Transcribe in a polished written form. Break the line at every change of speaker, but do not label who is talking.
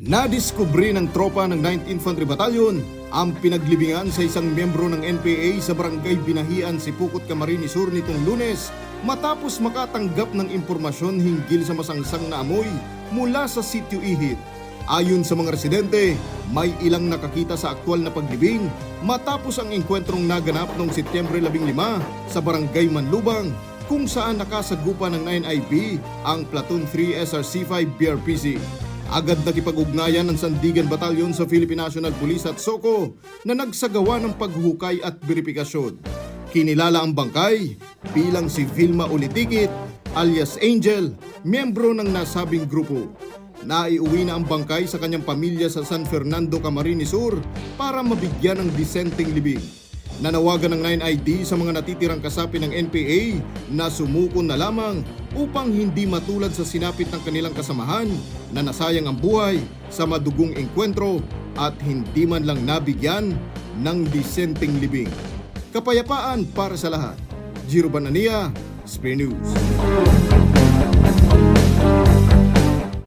Nadiskubre ng tropa ng 9th Infantry Battalion ang pinaglibingan sa isang miyembro ng NPA sa barangay Binahian, Sipukot, Camarines Sur nitong Lunes matapos makatanggap ng impormasyon hinggil sa masangsang na amoy mula sa sitio Ihid. Ayon sa mga residente, may ilang nakakita sa aktwal na paglibing matapos ang engkwentrong naganap noong Setyembre 15 sa barangay Manlubang kung saan nakasagupa ng 9IB ang Platoon 3 SRC-5 BRPC. Agad nakipag-ugnayan ng Sandigan Batalyon sa Philippine National Police at SOCO na nagsagawa ng paghuhukay at beripikasyon. Kinilala ang bangkay bilang si Vilma Ulitikit alias Angel, miyembro ng nasabing grupo. Naiuwi na ang bangkay sa kanyang pamilya sa San Fernando, Camarines Sur para mabigyan ng disenteng libing. Nanawagan ng 9ID sa mga natitirang kasapi ng NPA na sumuko na lamang upang hindi matulad sa sinapit ng kanilang kasamahan na nasayang ang buhay sa madugong engkwentro at hindi man lang nabigyan ng disenteng libing. Kapayapaan para sa lahat. Jiro Banania, Spear News.